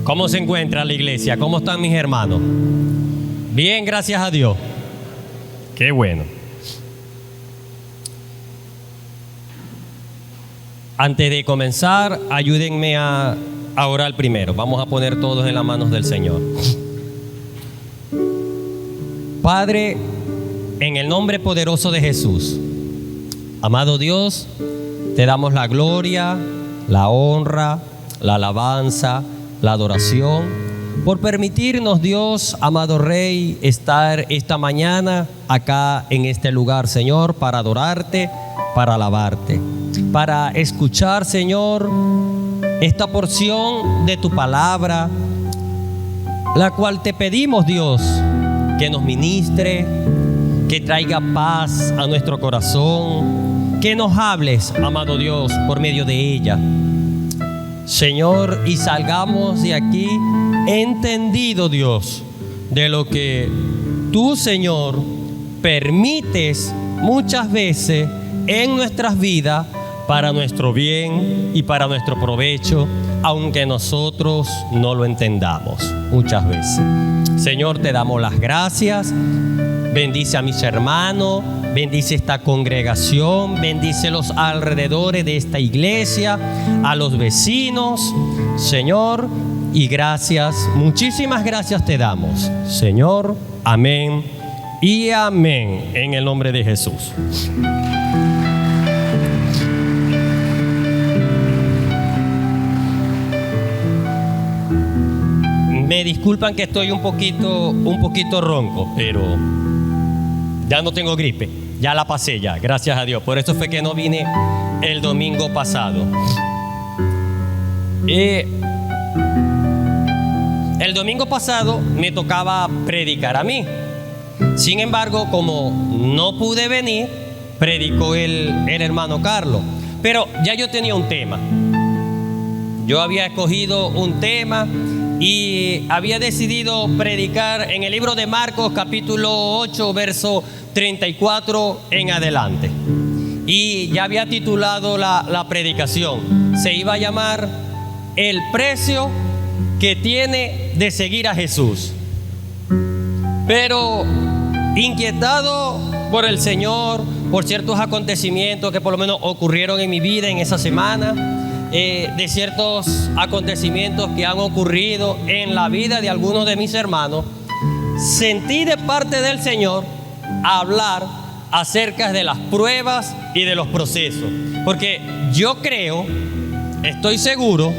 ¿Cómo se encuentra la iglesia? ¿Cómo están mis hermanos? Bien, gracias a Dios. Qué bueno. Antes de comenzar, ayúdenme a orar primero. Vamos a poner todos en las manos del Señor. Padre, en el nombre poderoso de Jesús, amado Dios, te damos la gloria, la honra, la alabanza, la adoración, por permitirnos, Dios, amado Rey, estar esta mañana acá en este lugar, Señor, para adorarte, para alabarte, para escuchar, Señor, esta porción de tu palabra, la cual te pedimos, Dios, que nos ministre, que traiga paz a nuestro corazón, que nos hables, amado Dios, por medio de ella, Señor, y salgamos de aquí entendido, Dios, de lo que tú, Señor, permites muchas veces en nuestras vidas para nuestro bien y para nuestro provecho, aunque nosotros no lo entendamos muchas veces. Señor, te damos las gracias. Bendice a mis hermanos, bendice esta congregación, bendice los alrededores de esta iglesia, a los vecinos, Señor, y gracias, muchísimas gracias te damos, Señor, amén y amén, en el nombre de Jesús. Me disculpan que estoy un poquito ronco, pero ya no tengo gripe, ya la pasé ya, gracias a Dios. Por eso fue que no vine el domingo pasado. El domingo pasado me tocaba predicar a mí. Sin embargo, como no pude venir, predicó el hermano Carlos. Pero ya yo tenía un tema. Yo había escogido un tema y había decidido predicar en el libro de Marcos, capítulo 8, verso 34 en adelante. Y ya había titulado la predicación. Se iba a llamar El precio que tiene de seguir a Jesús. Pero inquietado por el Señor, por ciertos acontecimientos que por lo menos ocurrieron en mi vida en esa semana, de ciertos acontecimientos que han ocurrido en la vida de algunos de mis hermanos, sentí de parte del Señor hablar acerca de las pruebas y de los procesos, porque yo creo, estoy seguro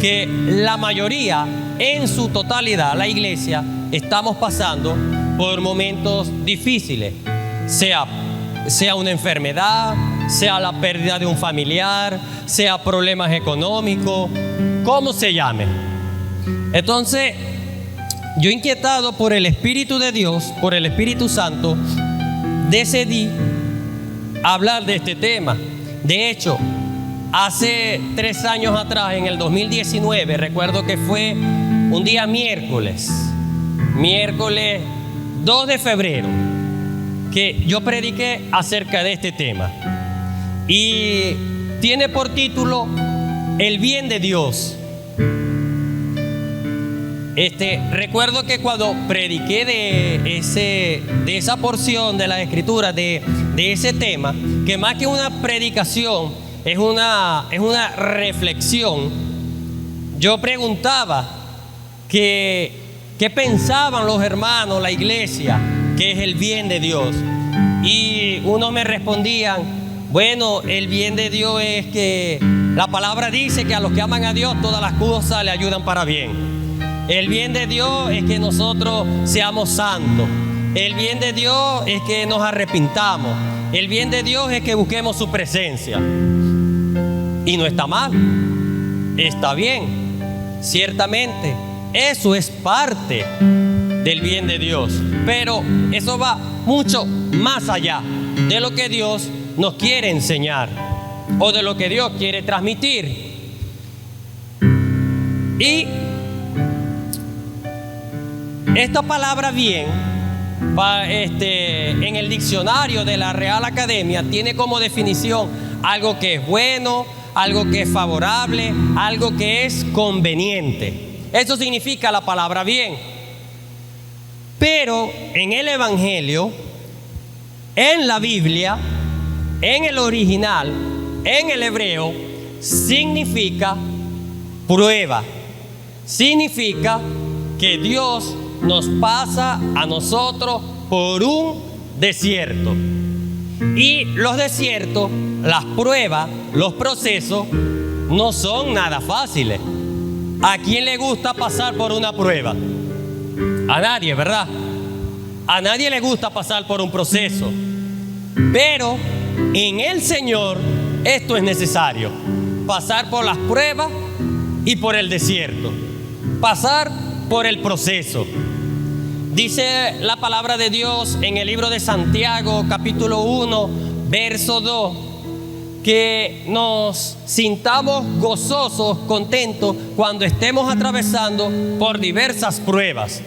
que la mayoría, en su totalidad, la iglesia, estamos pasando por momentos difíciles, sea una enfermedad, sea la pérdida de un familiar, sea problemas económicos, como se llame. Entonces, yo, inquietado por el Espíritu de Dios, por el Espíritu Santo, decidí hablar de este tema. De hecho, hace 3 años atrás, en el 2019, recuerdo que fue un día miércoles 2 de febrero, que yo prediqué acerca de este tema. Y tiene por título El bien de Dios. Recuerdo que cuando prediqué de esa porción de la escritura, de ese tema, que más que una predicación es una reflexión, yo preguntaba qué pensaban los hermanos, la iglesia, que es el bien de Dios. Y unos me respondían: bueno, el bien de Dios es que la palabra dice que a los que aman a Dios todas las cosas le ayudan para bien. El bien de Dios es que nosotros seamos santos. El bien de Dios es que nos arrepintamos. El bien de Dios es que busquemos su presencia. Y no está mal, está bien, ciertamente. Eso es parte del bien de Dios. Pero eso va mucho más allá de lo que Dios nos quiere enseñar o de lo que Dios quiere transmitir. Y esta palabra bien, en el diccionario de la Real Academia, tiene como definición algo que es bueno, algo que es favorable, algo que es conveniente. Eso significa la palabra bien. Pero en el Evangelio, en la Biblia, en el original, en el hebreo, significa prueba. Significa que Dios nos pasa a nosotros por un desierto. Y los desiertos, las pruebas, los procesos no son nada fáciles. ¿A quién le gusta pasar por una prueba? A nadie, ¿verdad? A nadie le gusta pasar por un proceso. Pero en el Señor esto es necesario. Pasar por las pruebas y por el desierto. Pasar por el proceso. Dice la palabra de Dios en el libro de Santiago, capítulo 1, verso 2, que nos sintamos gozosos, contentos, cuando estemos atravesando por diversas pruebas.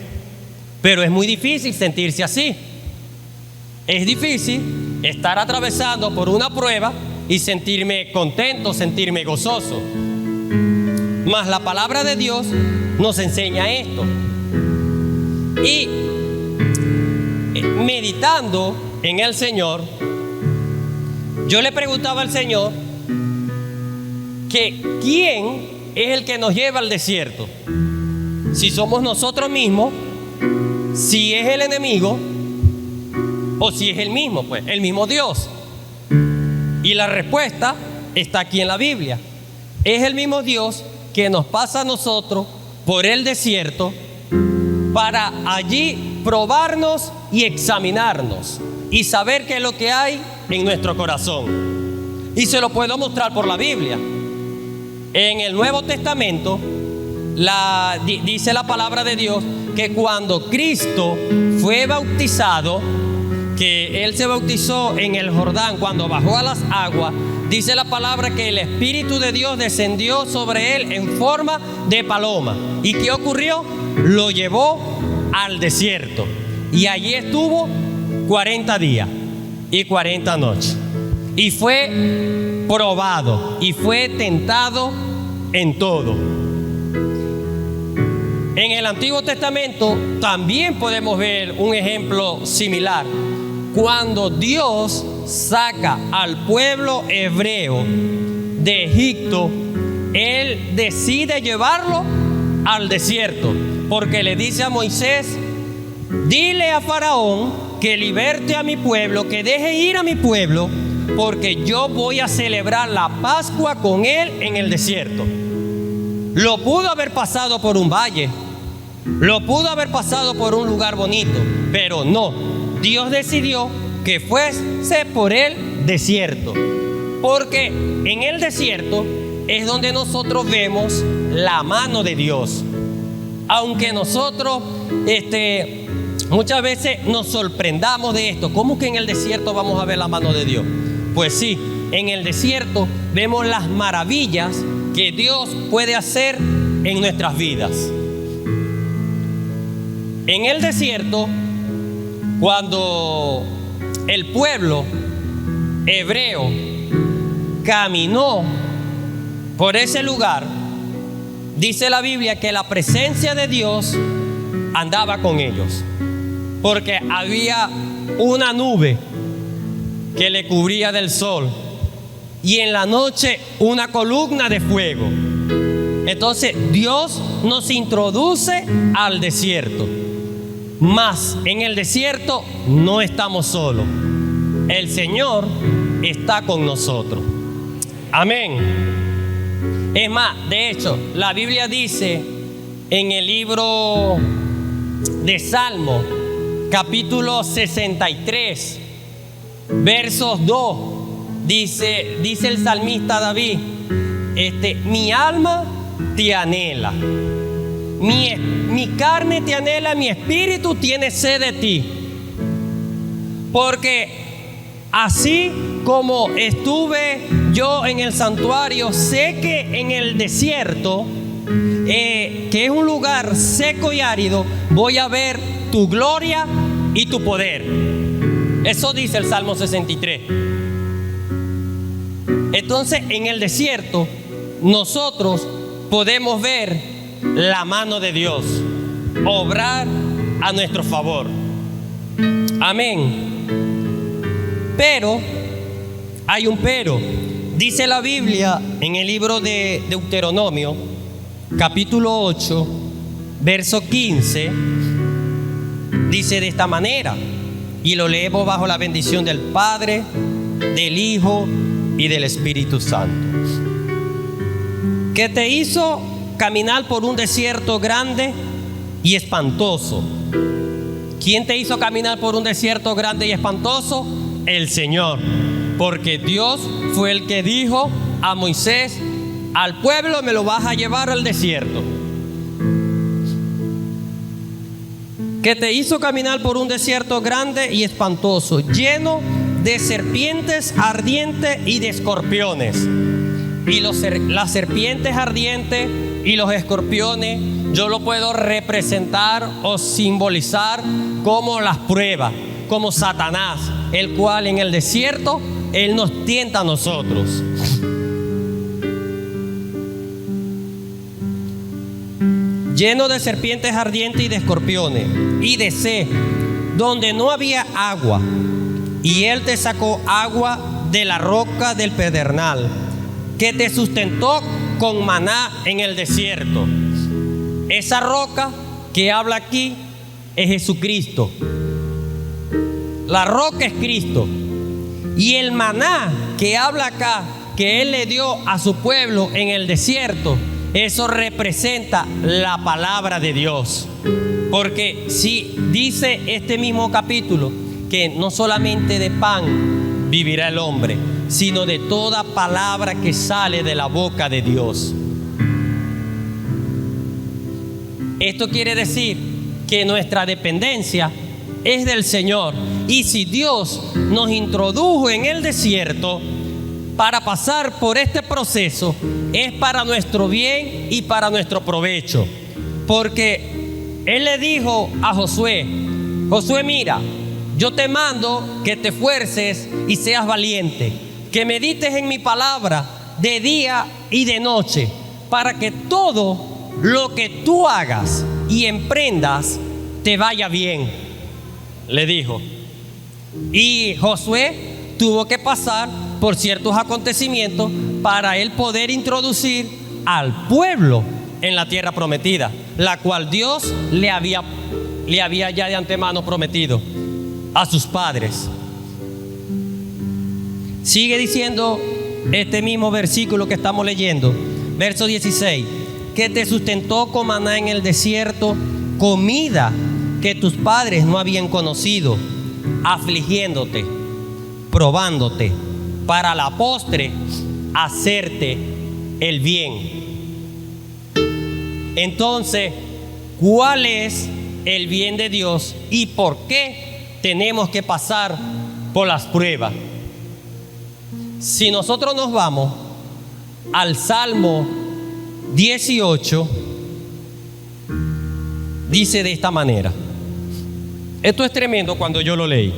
Pero es muy difícil sentirse así. Es difícil estar atravesando por una prueba y sentirme contento, sentirme gozoso. Mas la palabra de Dios nos enseña esto. Y meditando en el Señor, yo le preguntaba al Señor que quién es el que nos lleva al desierto. Si somos nosotros mismos, si es el enemigo o si es el mismo Dios. Y la respuesta está aquí en la Biblia. Es el mismo Dios que nos pasa a nosotros por el desierto para allí probarnos y examinarnos y saber qué es lo que hay en nuestro corazón. Y se lo puedo mostrar por la Biblia. En el Nuevo Testamento dice la palabra de Dios que cuando Cristo fue bautizado, que Él se bautizó en el Jordán, cuando bajó a las aguas, dice la palabra que el Espíritu de Dios descendió sobre Él en forma de paloma. ¿Y qué ocurrió? Lo llevó al desierto. Y allí estuvo 40 días y 40 noches. Y fue probado y fue tentado en todo. En el Antiguo Testamento también podemos ver un ejemplo similar. Cuando Dios saca al pueblo hebreo de Egipto, Él decide llevarlo al desierto, porque le dice a Moisés: dile a Faraón que liberte a mi pueblo, que deje ir a mi pueblo, porque yo voy a celebrar la Pascua con él en el desierto. Lo pudo haber pasado por un valle, lo pudo haber pasado por un lugar bonito, pero no. Dios decidió que fuese por el desierto, porque en el desierto es donde nosotros vemos la mano de Dios. Aunque nosotros muchas veces nos sorprendamos de esto. ¿Cómo que en el desierto vamos a ver la mano de Dios? Pues sí, en el desierto vemos las maravillas que Dios puede hacer en nuestras vidas. En el desierto, cuando el pueblo hebreo caminó por ese lugar, dice la Biblia que la presencia de Dios andaba con ellos, porque había una nube que le cubría del sol y en la noche una columna de fuego. Entonces Dios nos introduce al desierto, mas en el desierto no estamos solos. El Señor está con nosotros. Amén. Es más, de hecho, la Biblia dice en el libro de Salmo, capítulo 63, versos 2, dice el salmista David: mi alma te anhela, mi carne te anhela, mi espíritu tiene sed de ti. Porque así como estuve yo en el santuario, sé que en el desierto, que es un lugar seco y árido, voy a ver tu gloria y tu poder. Eso dice el Salmo 63. Entonces, en el desierto nosotros podemos ver la mano de Dios obrar a nuestro favor. Amén. Pero, hay un pero. Dice la Biblia en el libro de Deuteronomio, capítulo 8, verso 15, dice de esta manera, y lo leemos bajo la bendición del Padre, del Hijo y del Espíritu Santo. Que te hizo caminar por un desierto grande y espantoso. ¿Quién te hizo caminar por un desierto grande y espantoso? El Señor. Porque Dios fue el que dijo a Moisés: al pueblo me lo vas a llevar al desierto. Que te hizo caminar por un desierto grande y espantoso, lleno de serpientes ardientes y de escorpiones. Y las serpientes ardientes y los escorpiones yo lo puedo representar o simbolizar como las pruebas, como Satanás, el cual en el desierto él nos tienta a nosotros. Lleno de serpientes ardientes y de escorpiones, y de sed, donde no había agua, y él te sacó agua de la roca del pedernal, que te sustentó con maná en el desierto. Esa roca que habla aquí es Jesucristo. La roca es Cristo. Y el maná que habla acá, que Él le dio a su pueblo en el desierto, eso representa la palabra de Dios. Porque si dice este mismo capítulo que no solamente de pan vivirá el hombre, sino de toda palabra que sale de la boca de Dios. Esto quiere decir que nuestra dependencia es del Señor. Y si Dios nos introdujo en el desierto para pasar por este proceso, es para nuestro bien y para nuestro provecho. Porque Él le dijo a Josué: Josué, mira, yo te mando que te esfuerces y seas valiente, que medites en mi palabra de día y de noche, para que todo lo que tú hagas y emprendas te vaya bien, le dijo. Y Josué tuvo que pasar por ciertos acontecimientos para él poder introducir al pueblo en la tierra prometida, la cual Dios le había ya de antemano prometido a sus padres. Sigue diciendo este mismo versículo que estamos leyendo, verso 16, que te sustentó con maná en el desierto, comida que tus padres no habían conocido, afligiéndote, probándote, para la postre hacerte el bien. Entonces, ¿cuál es el bien de Dios y por qué tenemos que pasar por las pruebas? Si nosotros nos vamos al Salmo 18, dice de esta manera. Esto es tremendo cuando yo lo leí.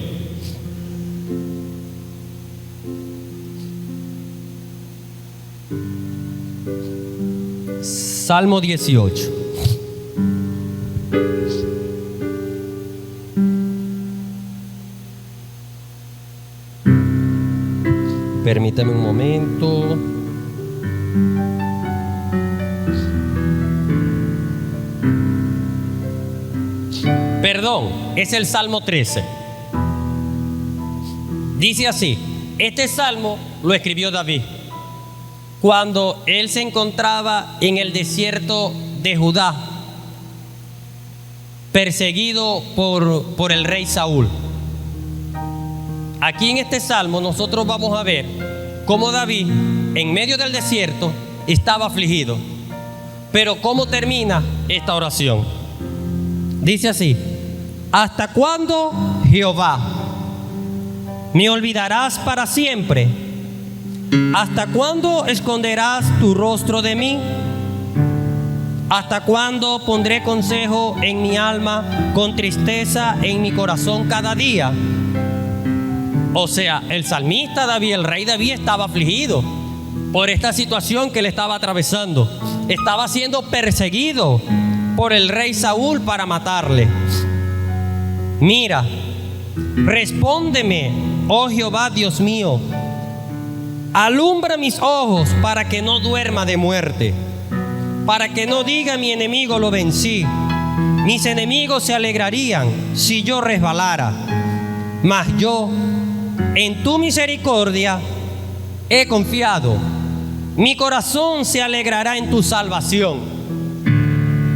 Salmo 18. Permítame un momento. Perdón, es el Salmo 13. Dice así: este salmo lo escribió David cuando él se encontraba en el desierto de Judá, perseguido por el rey Saúl. Aquí en este salmo nosotros vamos a ver cómo David en medio del desierto estaba afligido. Pero ¿cómo termina esta oración? Dice así: ¿hasta cuándo, Jehová, me olvidarás para siempre? ¿Hasta cuándo esconderás tu rostro de mí? ¿Hasta cuándo pondré consejo en mi alma, con tristeza en mi corazón cada día? O sea, el salmista David, el rey David, estaba afligido por esta situación que le estaba atravesando. estaba siendo perseguido por el rey Saúl para matarle. Mira, respóndeme, oh Jehová Dios mío, alumbra mis ojos para que no duerma de muerte, para que no diga mi enemigo lo vencí. Mis enemigos se alegrarían si yo resbalara, mas yo en tu misericordia he confiado. Mi corazón se alegrará en tu salvación.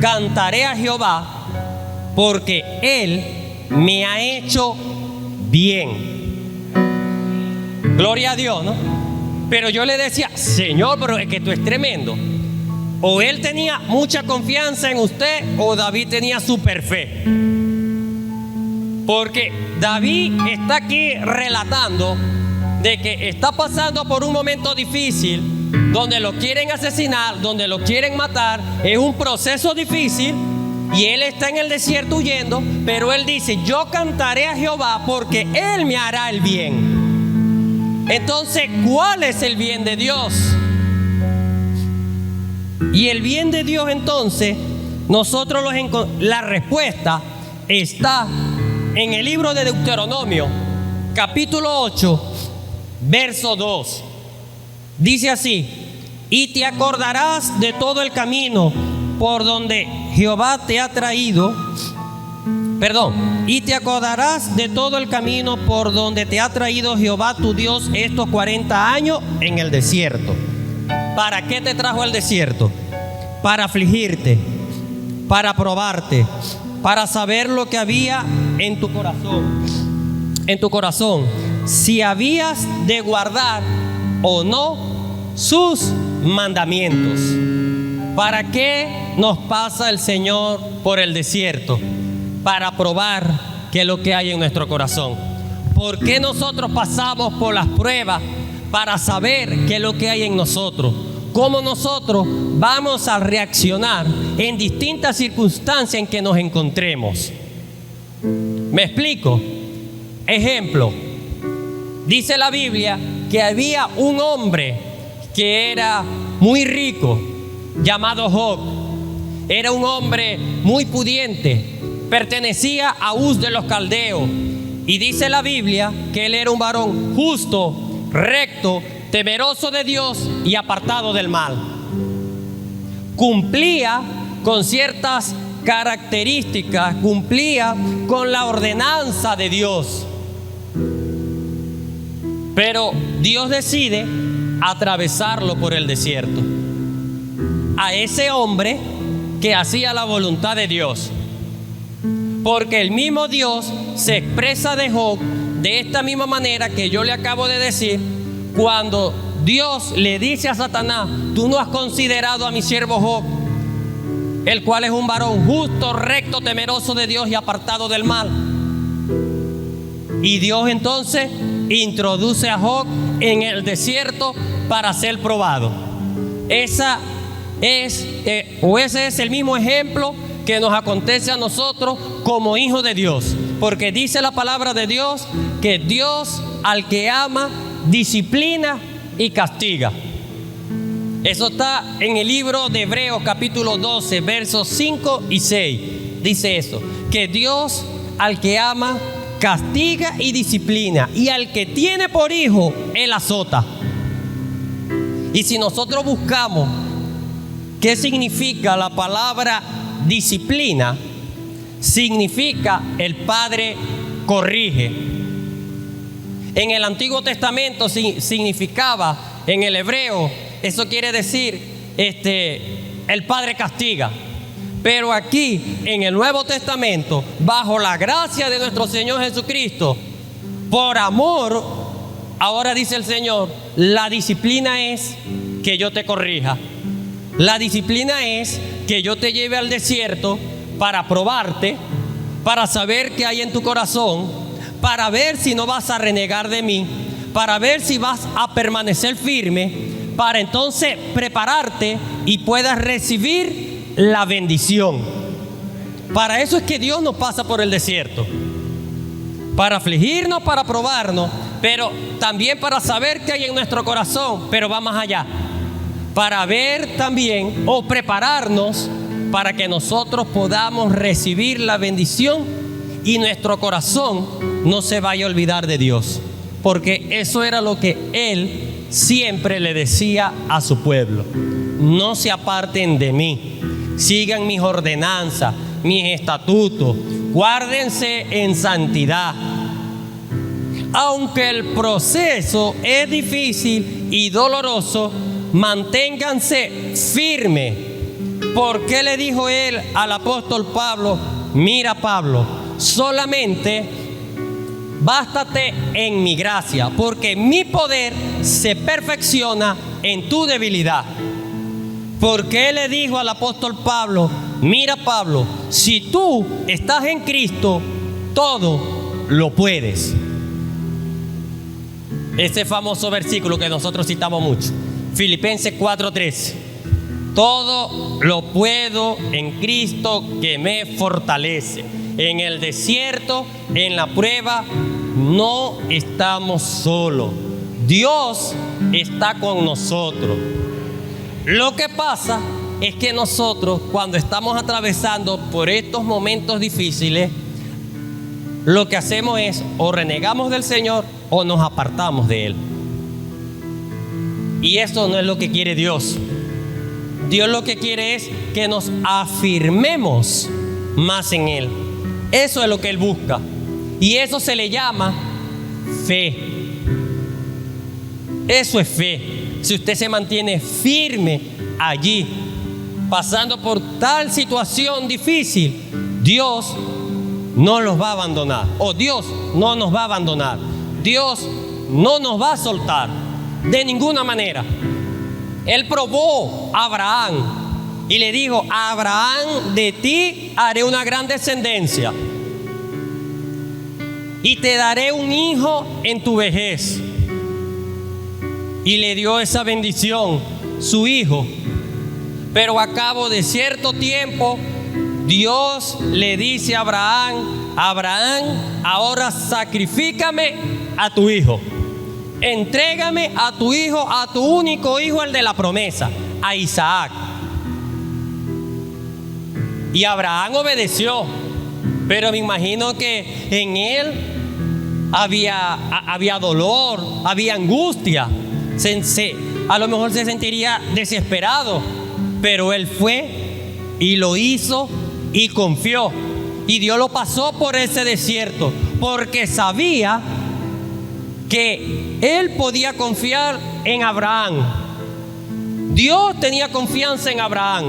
Cantaré a Jehová porque Él me ha hecho bien. Gloria a Dios, ¿no? Pero yo le decía, Señor, pero es que tú es tremendo. O él tenía mucha confianza en usted, o David tenía super fe. Porque David está aquí relatando de que está pasando por un momento difícil, donde lo quieren asesinar, donde lo quieren matar. Es un proceso difícil y él está en el desierto huyendo, pero él dice, yo cantaré a Jehová porque Él me hará el bien. Entonces, ¿cuál es el bien de Dios? Y el bien de Dios, entonces, nosotros la respuesta está en el libro de Deuteronomio, capítulo 8, verso 2. Dice así: y te acordarás de todo el camino por donde Jehová te ha traído. Y te acordarás de todo el camino por donde te ha traído Jehová tu Dios estos 40 años en el desierto. ¿Para qué te trajo el desierto? Para afligirte, para probarte, para saber lo que había en tu corazón. En tu corazón, si habías de guardar o no sus mandamientos. ¿Para qué nos pasa el Señor por el desierto? Para probar qué es lo que hay en nuestro corazón. ¿Por qué nosotros pasamos por las pruebas? Para saber qué es lo que hay en nosotros. Cómo nosotros vamos a reaccionar en distintas circunstancias en que nos encontremos. ¿Me explico? Ejemplo, dice la Biblia que había un hombre que era muy rico, llamado Job. Era un hombre muy pudiente, pertenecía a Uz de los Caldeos. Y dice la Biblia que él era un varón justo, recto, temeroso de Dios y apartado del mal. Cumplía con ciertas características, cumplía con la ordenanza de Dios. Pero Dios decide atravesarlo por el desierto. A ese hombre que hacía la voluntad de Dios. Porque el mismo Dios se expresa de Job de esta misma manera que yo le acabo de decir, cuando Dios le dice a Satanás: tú no has considerado a mi siervo Job, el cual es un varón justo, recto, temeroso de Dios y apartado del mal. Y Dios entonces introduce a Job en el desierto para ser probado. Ese es el mismo ejemplo que nos acontece a nosotros como hijos de Dios, porque dice la palabra de Dios que Dios al que ama disciplina y castiga. Eso está en el libro de Hebreos capítulo 12 versos 5 y 6. Dice eso, que Dios al que ama castiga y disciplina, y al que tiene por hijo Él azota. Y si nosotros buscamos qué significa la palabra disciplina, significa el Padre corrige. En el Antiguo Testamento significaba, en el hebreo, eso quiere decir el Padre castiga. Pero aquí en el Nuevo Testamento, bajo la gracia de nuestro Señor Jesucristo, por amor, ahora dice el Señor, la disciplina es que yo te corrija. La disciplina es que yo te lleve al desierto para probarte, para saber qué hay en tu corazón, para ver si no vas a renegar de mí, para ver si vas a permanecer firme, para entonces prepararte y puedas recibir la bendición. Para eso es que Dios nos pasa por el desierto, para afligirnos, para probarnos, pero también para saber qué hay en nuestro corazón. Pero va más allá, para ver también o prepararnos para que nosotros podamos recibir la bendición y nuestro corazón no se vaya a olvidar de Dios, porque eso era lo que Él siempre le decía a su pueblo: no se aparten de mí, sigan mis ordenanzas, mis estatutos, guárdense en santidad. Aunque el proceso es difícil y doloroso, manténganse firmes. ¿Por qué le dijo él al apóstol Pablo? Mira, Pablo, solamente bástate en mi gracia, porque mi poder se perfecciona en tu debilidad. ¿Por qué le dijo al apóstol Pablo? Mira, Pablo, si tú estás en Cristo, todo lo puedes. Ese famoso versículo que nosotros citamos mucho, Filipenses 4:13. Todo lo puedo en Cristo que me fortalece. En el desierto, en la prueba, no estamos solos. Dios está con nosotros. Lo que pasa es que nosotros, cuando estamos atravesando por estos momentos difíciles, lo que hacemos es o renegamos del Señor o nos apartamos de Él. Y eso no es lo que quiere Dios. Dios lo que quiere es que nos afirmemos más en Él. Eso es lo que Él busca. Y eso se le llama fe. Eso es fe. Si usted se mantiene firme allí, pasando por tal situación difícil, Dios no los va a abandonar. O Dios no nos va a abandonar. Dios no nos va a soltar de ninguna manera. Él probó a Abraham y le dijo: Abraham, de ti haré una gran descendencia y te daré un hijo en tu vejez. Y le dio esa bendición, su hijo. Pero a cabo de cierto tiempo, Dios le dice a Abraham: Abraham, ahora sacrifícame a tu hijo. Entrégame a tu hijo, a tu único hijo, el de la promesa, a Isaac. Y Abraham obedeció, pero me imagino que en él había dolor, había angustia. A lo mejor se sentiría desesperado, pero él fue y lo hizo y confió. Y Dios lo pasó por ese desierto, porque sabía que él podía confiar en Abraham. Dios tenía confianza en Abraham,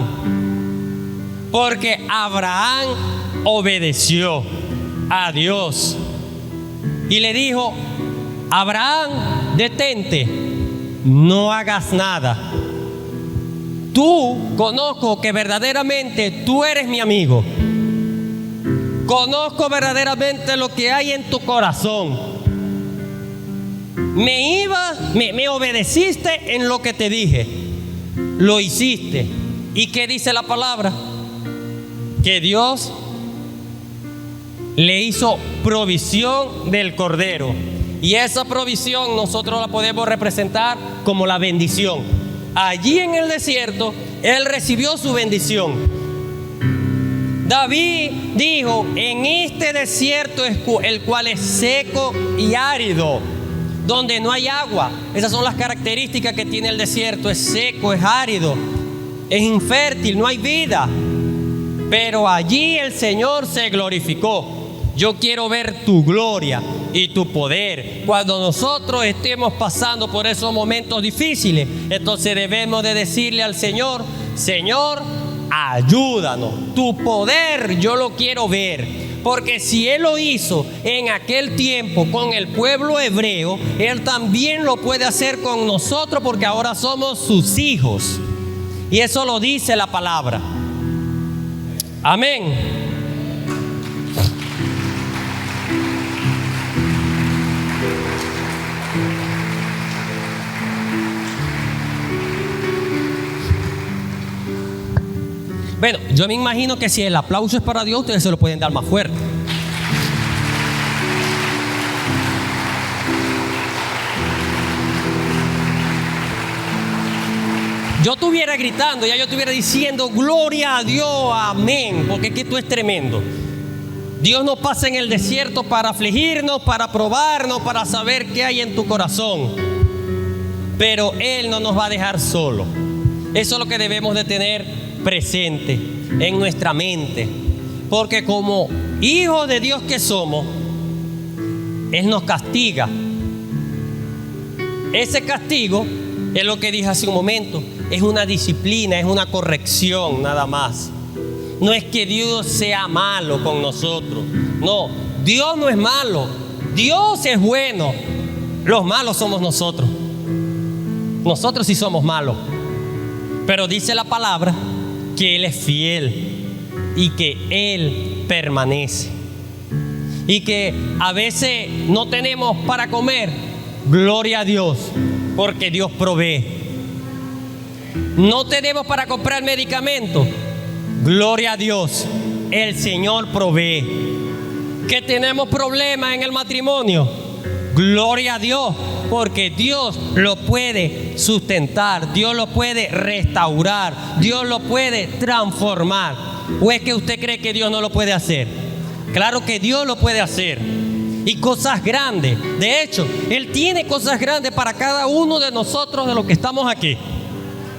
porque Abraham obedeció a Dios y le dijo: Abraham, detente, no hagas nada. Tú, conozco que verdaderamente tú eres mi amigo. Conozco verdaderamente lo que hay en tu corazón. Me obedeciste en lo que te dije. Lo hiciste. ¿Y qué dice la palabra? Que Dios le hizo provisión del cordero. Y esa provisión nosotros la podemos representar como la bendición. Allí en el desierto, él recibió su bendición. David dijo: en este desierto, el cual es seco y árido, donde no hay agua. Esas son las características que tiene el desierto: es seco, es árido, es infértil, no hay vida. Pero allí el Señor se glorificó. Yo quiero ver tu gloria y tu poder. Cuando nosotros estemos pasando por esos momentos difíciles, entonces debemos de decirle al Señor: Señor, ayúdanos. Tu poder yo lo quiero ver. Porque si Él lo hizo en aquel tiempo con el pueblo hebreo, Él también lo puede hacer con nosotros, porque ahora somos sus hijos. Y eso lo dice la palabra. Amén. Bueno, yo me imagino que si el aplauso es para Dios, ustedes se lo pueden dar más fuerte. yo estuviera gritando, ya yo estuviera diciendo gloria a Dios, amén, porque es que esto es tremendo. Dios nos pasa en el desierto para afligirnos, para probarnos, para saber qué hay en tu corazón. Pero Él no nos va a dejar solo. Eso es lo que debemos de tener presente en nuestra mente. Porque como hijos de Dios que somos, Él nos castiga. Ese castigo es lo que dije hace un momento. Es una disciplina, es una corrección nada más. No es que Dios sea malo con nosotros. No, Dios no es malo. Dios es bueno. Los malos somos nosotros. Nosotros sí somos malos. Pero dice la palabra que Él es fiel y que Él permanece. Y que a veces no tenemos para comer. Gloria a Dios, porque Dios provee. No tenemos para comprar medicamentos. Gloria a Dios, el Señor provee. Que tenemos problemas en el matrimonio. Gloria a Dios, porque Dios lo puede sustentar, Dios lo puede restaurar, Dios lo puede transformar. ¿O es que usted cree que Dios no lo puede hacer? Claro que Dios lo puede hacer. Y cosas grandes. De hecho, Él tiene cosas grandes para cada uno de nosotros de los que estamos aquí.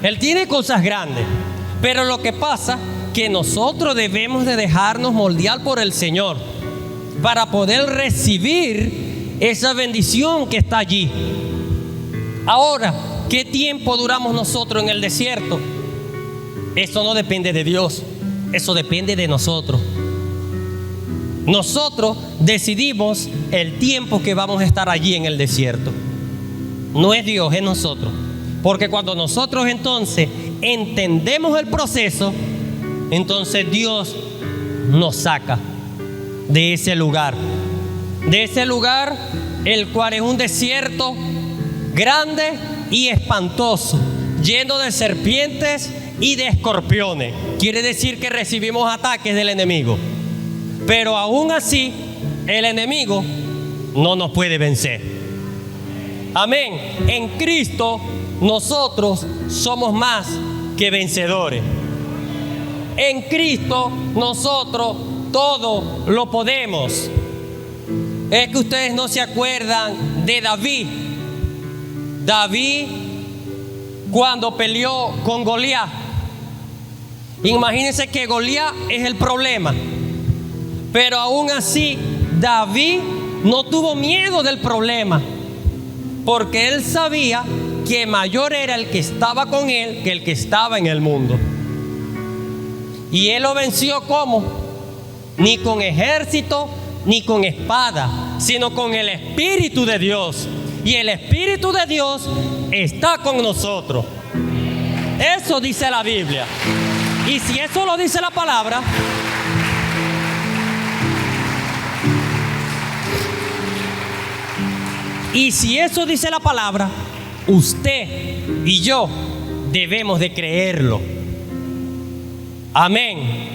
Él tiene cosas grandes. Pero lo que pasa que nosotros debemos de dejarnos moldear por el Señor para poder recibir esa bendición que está allí. Ahora, ¿qué tiempo duramos nosotros en el desierto? Eso no depende de Dios, eso depende de nosotros. Nosotros decidimos el tiempo que vamos a estar allí en el desierto. No es Dios, es nosotros. Porque cuando nosotros entonces entendemos el proceso, entonces Dios nos saca de ese lugar. De ese lugar, el cual es un desierto grande y espantoso, lleno de serpientes y de escorpiones. Quiere decir que recibimos ataques del enemigo. Pero aún así, el enemigo no nos puede vencer. Amén. En Cristo nosotros somos más que vencedores. En Cristo nosotros todo lo podemos. Es que ustedes no se acuerdan de David. David cuando peleó con Goliat. Imagínense que Goliat es el problema. Pero aún así David no tuvo miedo del problema. Porque él sabía que mayor era el que estaba con él que el que estaba en el mundo. Y él lo venció ¿cómo? Ni con ejército, ni con espada, sino con el Espíritu de Dios. Y el Espíritu de Dios está con nosotros. Eso dice la Biblia. Y si eso lo dice la palabra, y si eso dice la palabra, usted y yo debemos de creerlo. Amén.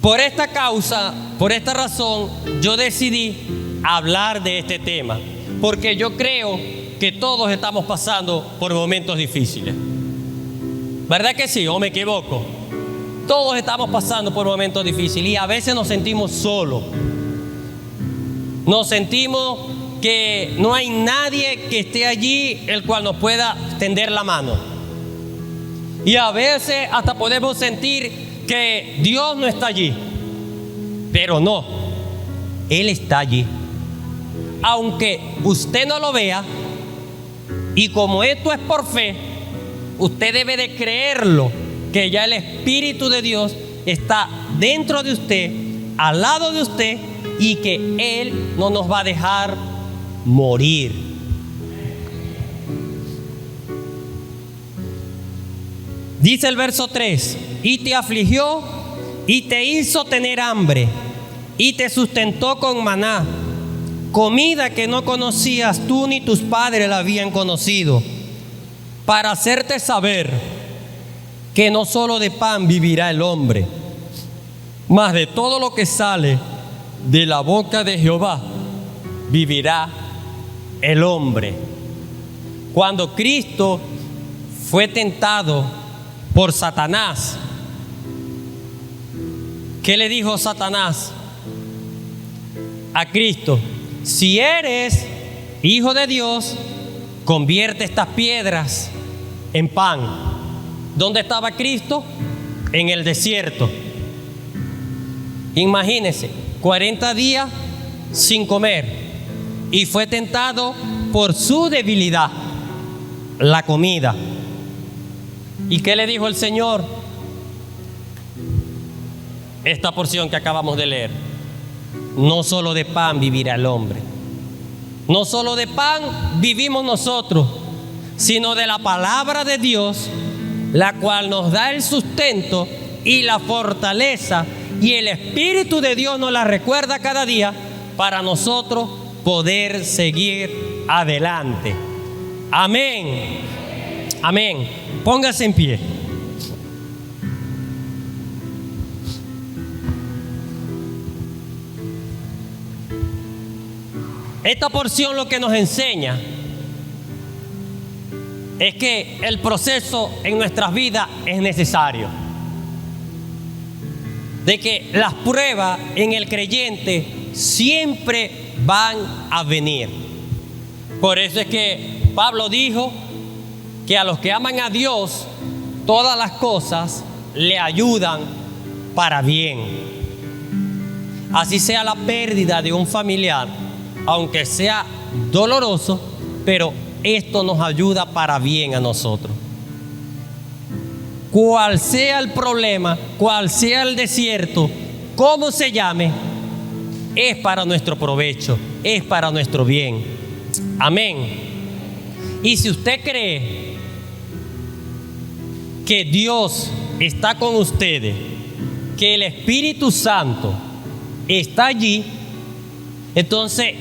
Por esta causa, por esta razón, yo decidí hablar de este tema, porque yo creo que todos estamos pasando por momentos difíciles. ¿Verdad que sí? ¿O me equivoco? Todos estamos pasando por momentos difíciles y a veces nos sentimos solos. Nos sentimos que no hay nadie que esté allí el cual nos pueda tender la mano. Y a veces hasta podemos sentir que Dios no está allí. Pero no, Él está allí. Aunque usted no lo vea, y como esto es por fe, usted debe de creerlo, que ya el Espíritu de Dios está dentro de usted, al lado de usted, y que Él no nos va a dejar morir. Dice el verso 3: y te afligió y te hizo tener hambre y te sustentó con maná, comida que no conocías tú ni tus padres la habían conocido, para hacerte saber que no solo de pan vivirá el hombre, mas de todo lo que sale de la boca de Jehová vivirá el hombre. Cuando Cristo fue tentado por Satanás. ¿Qué le dijo Satanás a Cristo? Si eres hijo de Dios, convierte estas piedras en pan. ¿Dónde estaba Cristo? En el desierto. Imagínense, 40 días sin comer, y fue tentado por su debilidad, la comida. ¿Y qué le dijo el Señor? Esta porción que acabamos de leer: no solo de pan vivirá el hombre. No solo de pan vivimos nosotros, sino de la palabra de Dios, la cual nos da el sustento y la fortaleza, y el Espíritu de Dios nos la recuerda cada día para nosotros poder seguir adelante. Amén. Amén. Póngase en pie. Esta porción lo que nos enseña es que el proceso en nuestras vidas es necesario, de que las pruebas en el creyente siempre van a venir. Por eso es que Pablo dijo que a los que aman a Dios, todas las cosas le ayudan para bien. Así sea la pérdida de un familiar, aunque sea doloroso, pero esto nos ayuda para bien a nosotros. Cual sea el problema, cual sea el desierto, como se llame, es para nuestro provecho, es para nuestro bien. Amén. Y si usted cree que Dios está con ustedes, que el Espíritu Santo está allí, entonces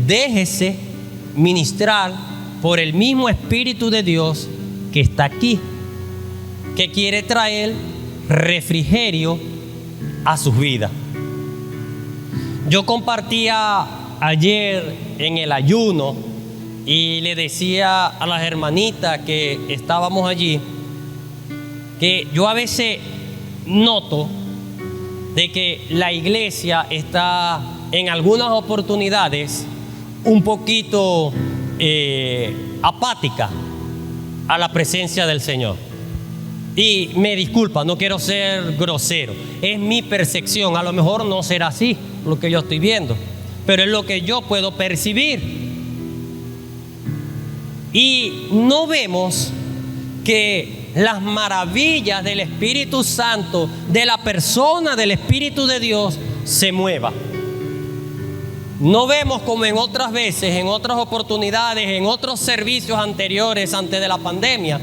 déjese ministrar por el mismo Espíritu de Dios que está aquí, que quiere traer refrigerio a sus vidas. Yo compartía ayer en el ayuno y le decía a las hermanitas que estábamos allí que yo a veces noto de que la iglesia está en algunas oportunidades un poquito apática a la presencia del Señor. Y me disculpa, no quiero ser grosero, es mi percepción, a lo mejor no será así lo que yo estoy viendo, pero es lo que yo puedo percibir. Y no vemos que las maravillas del Espíritu Santo, de la persona del Espíritu de Dios, se mueva. No vemos como en otras veces, en otras oportunidades, en otros servicios anteriores antes de la pandemia,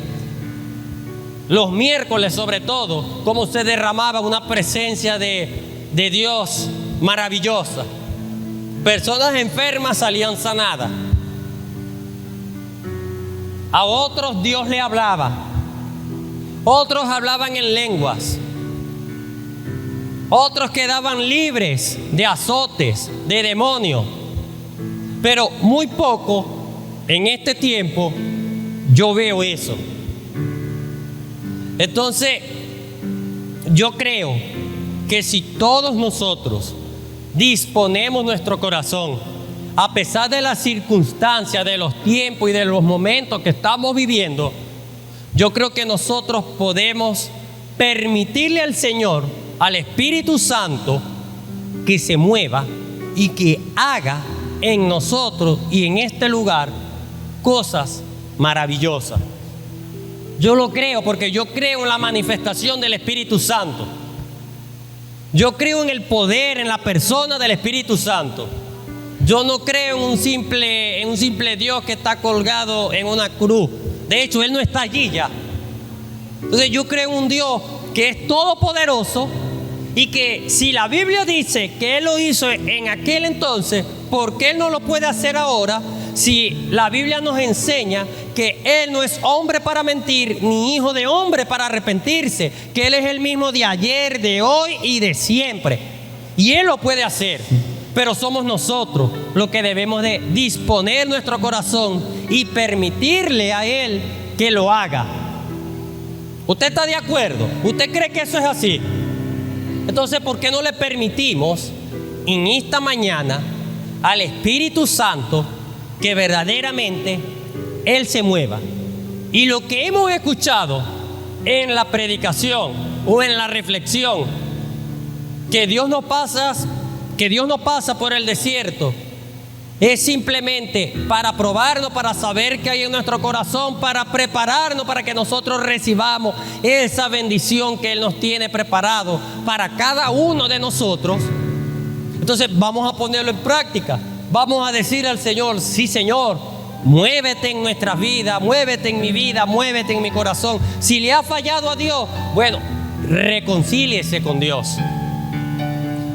los miércoles sobre todo, como se derramaba una presencia de Dios maravillosa. Personas enfermas salían sanadas. A otros Dios le hablaba. Otros hablaban en lenguas. Otros quedaban libres de azotes, de demonios. Pero muy poco en este tiempo yo veo eso. Entonces, yo creo que si todos nosotros disponemos nuestro corazón, a pesar de las circunstancias, de los tiempos y de los momentos que estamos viviendo, yo creo que nosotros podemos permitirle al Señor, al Espíritu Santo, que se mueva y que haga en nosotros y en este lugar cosas maravillosas. Yo lo creo porque yo creo en la manifestación del Espíritu Santo. Yo creo en el poder, en la persona del Espíritu Santo. Yo no creo en un simple Dios que está colgado en una cruz. De hecho, Él no está allí ya. Entonces yo creo en un Dios que es todopoderoso y que si la Biblia dice que Él lo hizo en aquel entonces, ¿por qué Él no lo puede hacer ahora? Si la Biblia nos enseña que Él no es hombre para mentir, ni hijo de hombre para arrepentirse, que Él es el mismo de ayer, de hoy y de siempre. Y Él lo puede hacer, pero somos nosotros los que debemos de disponer nuestro corazón y permitirle a Él que lo haga. ¿Usted está de acuerdo? ¿Usted cree que eso es así? Entonces, ¿por qué no le permitimos en esta mañana al Espíritu Santo que verdaderamente Él se mueva? Y lo que hemos escuchado en la predicación o en la reflexión, que Dios no pasa por el desierto, es simplemente para probarnos, para saber qué hay en nuestro corazón, para prepararnos para que nosotros recibamos esa bendición que Él nos tiene preparado para cada uno de nosotros. Entonces vamos a ponerlo en práctica. Vamos a decir al Señor: sí, Señor, muévete en nuestras vidas, muévete en mi vida, muévete en mi corazón. Si le ha fallado a Dios, bueno, reconcíliese con Dios.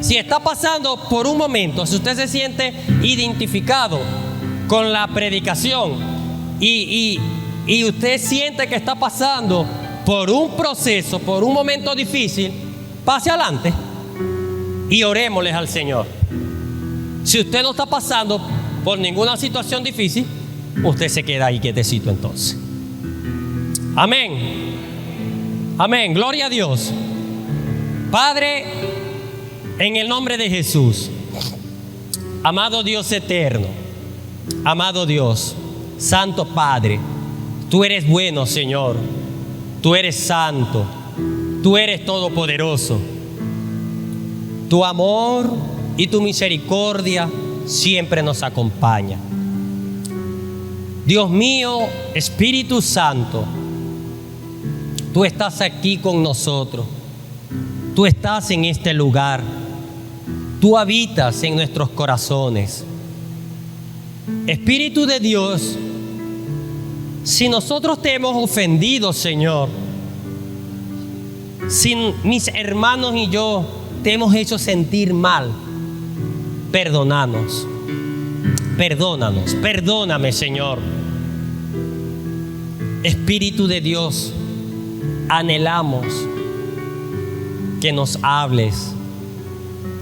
Si está pasando por un momento, si usted se siente identificado con la predicación y usted siente que está pasando por un proceso, por un momento difícil, pase adelante y orémosles al Señor. Si usted no está pasando por ninguna situación difícil, usted se queda ahí quietecito entonces. Amén. Amén. Gloria a Dios. Padre, en el nombre de Jesús, amado Dios eterno, amado Dios, Santo Padre, tú eres bueno, Señor, tú eres santo, tú eres todopoderoso. Tu amor y tu misericordia siempre nos acompaña. Dios mío, Espíritu Santo, tú estás aquí con nosotros, tú estás en este lugar. Tú habitas en nuestros corazones. Espíritu de Dios, si nosotros te hemos ofendido, Señor, si mis hermanos y yo te hemos hecho sentir mal, perdónanos, perdóname, Señor. Espíritu de Dios, anhelamos que nos hables,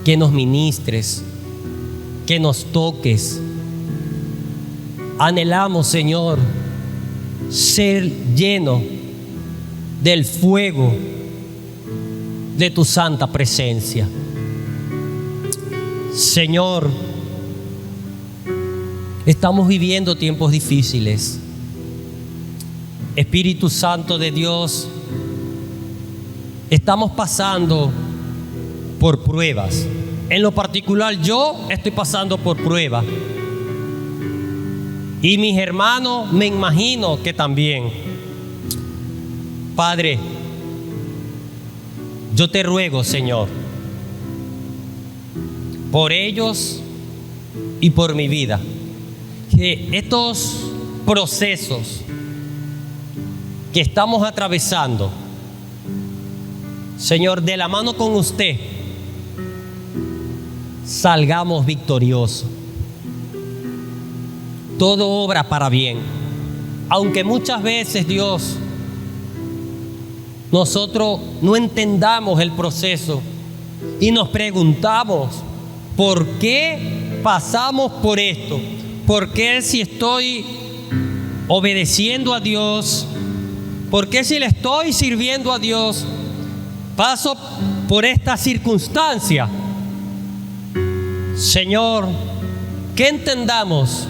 que nos ministres, que nos toques. Anhelamos, Señor, ser lleno del fuego de tu santa presencia. Señor, estamos viviendo tiempos difíciles. Espíritu Santo de Dios, estamos pasando por pruebas. En lo particular, yo estoy pasando por pruebas. Y mis hermanos, me imagino que también. Padre, yo te ruego, Señor, por ellos y por mi vida, que estos procesos que estamos atravesando, Señor, de la mano con usted, salgamos victoriosos. Todo obra para bien. Aunque muchas veces, Dios, nosotros no entendamos el proceso y nos preguntamos: ¿por qué pasamos por esto? ¿Por qué, si estoy obedeciendo a Dios? ¿Por qué, si le estoy sirviendo a Dios, paso por esta circunstancia? Señor, que entendamos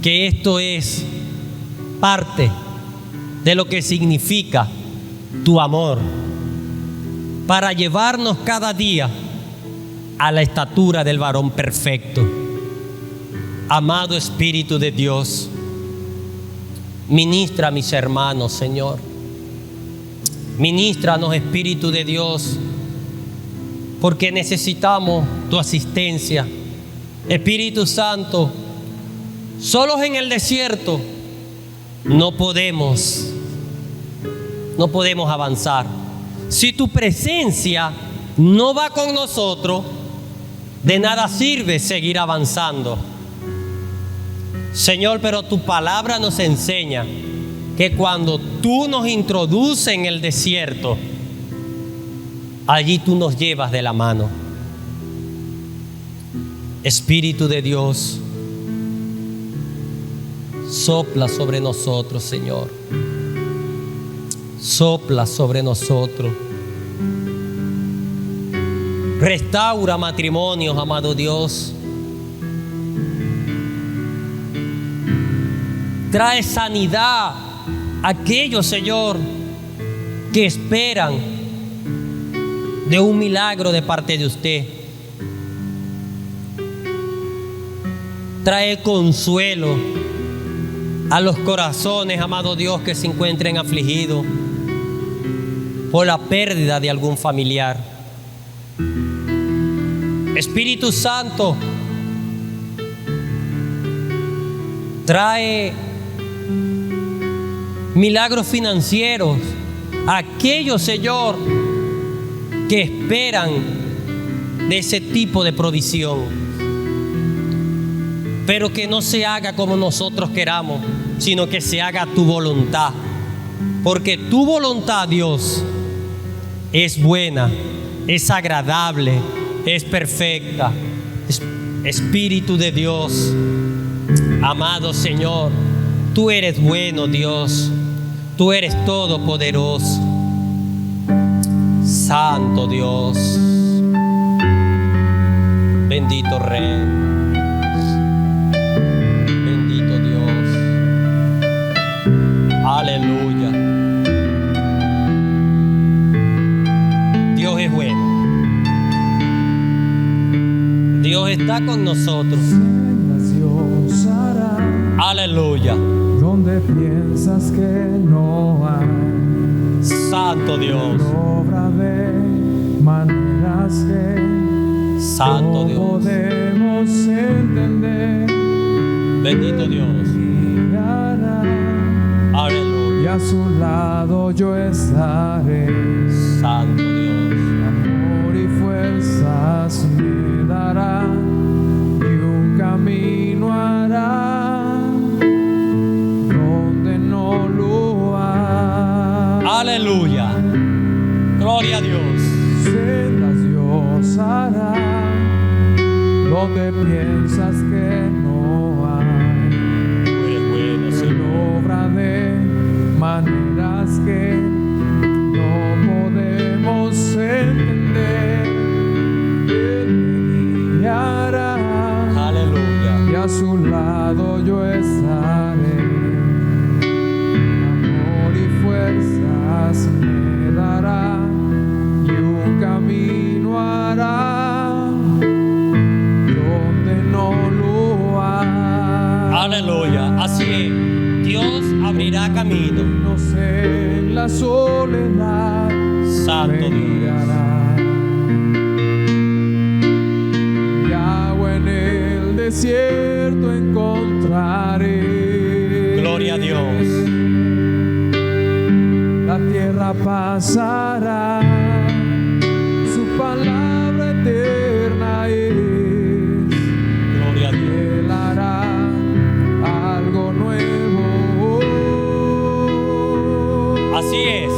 que esto es parte de lo que significa tu amor, para llevarnos cada día a la estatura del varón perfecto. Amado Espíritu de Dios, ministra a mis hermanos, Señor. Ministranos, Espíritu de Dios, porque necesitamos tu asistencia. Espíritu Santo, solos en el desierto no podemos avanzar. Si tu presencia no va con nosotros, de nada sirve seguir avanzando. Señor, pero tu palabra nos enseña que cuando tú nos introduces en el desierto, allí tú nos llevas de la mano. Espíritu de Dios, sopla sobre nosotros, Señor. Sopla sobre nosotros. Restaura matrimonios, amado Dios. Trae sanidad a aquellos, Señor, que esperan de un milagro de parte de usted. Trae consuelo a los corazones, amado Dios, que se encuentren afligidos por la pérdida de algún familiar. Espíritu Santo, trae milagros financieros a aquellos, Señor, que esperan de ese tipo de provisión. Pero que no se haga como nosotros queramos, sino que se haga tu voluntad. Porque tu voluntad, Dios, es buena, es agradable, es perfecta. Espíritu de Dios, amado Señor, tú eres bueno, Dios. Tú eres todopoderoso. Santo Dios, bendito Rey, bendito Dios. Aleluya. Dios es bueno. Dios está con nosotros. Dios hará Aleluya. donde piensas que no hay. Santo Dios. Obra de maneras que Santo no Dios. podemos entender. Bendito Dios. Y hará, y Aleluya. a su lado yo estaré. Santo Dios. Amor y fuerzas me dará y un camino hará donde no lo hay. Aleluya. Gloria a Dios. Sendas Dios hará donde piensas que no hay. Tú eres bueno, Él Señor. obra de maneras que no podemos entender. Él me guiará Aleluya. y a su lado yo estaré. Amor y fuerzas me dará y un camino hará donde no lo hay. Aleluya. Así es. Dios abrirá camino. No sé, en la soledad Santo me Dios. guiará. Y agua en el desierto encontraré. Gloria a Dios. La tierra pasará, su palabra eterna es. Gloria a Dios. Él hará algo nuevo. Así es.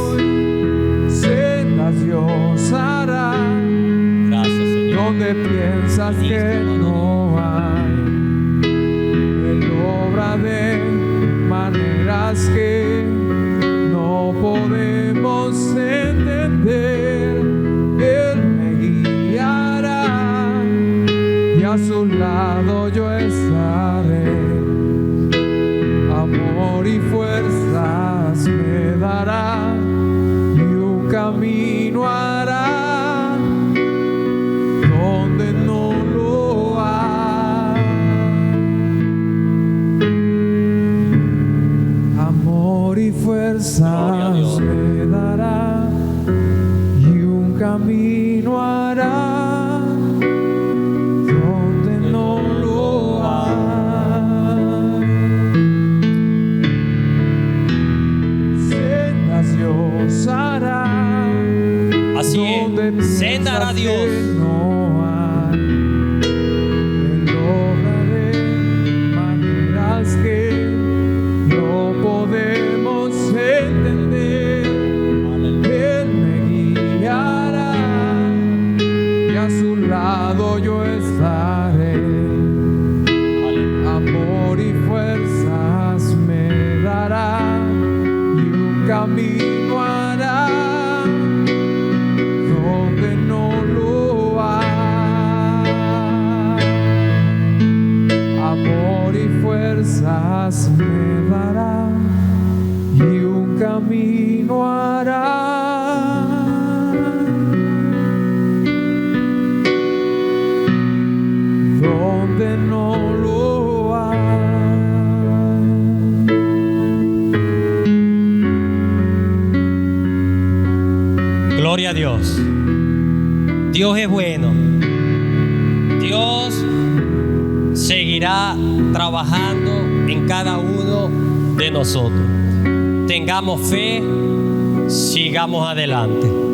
Sendas Dios hará Gracias, Señor. donde piensas que no hay. Él obra de maneras que no podemos entender. Él me guiará y a su lado yo estaré. Amor y fuerzas me dará y un camino hará donde no lo hay. Amor y Gloria a fuerzas Dios. me dará y un camino hará donde no lo hay. Sendas Dios hará Así donde es. Senda hará piensas Dios. que no hay. Él obra de maneras que no podemos entender. Él me guiará y a su lado yo estaré. Amor y fuerzas me dará y un camino fuerzas me dará y un camino hará. Donde no lo hay. Gloria a Dios. Dios es bueno. Dios seguirá trabajando en cada uno de nosotros. Tengamos fe, sigamos adelante.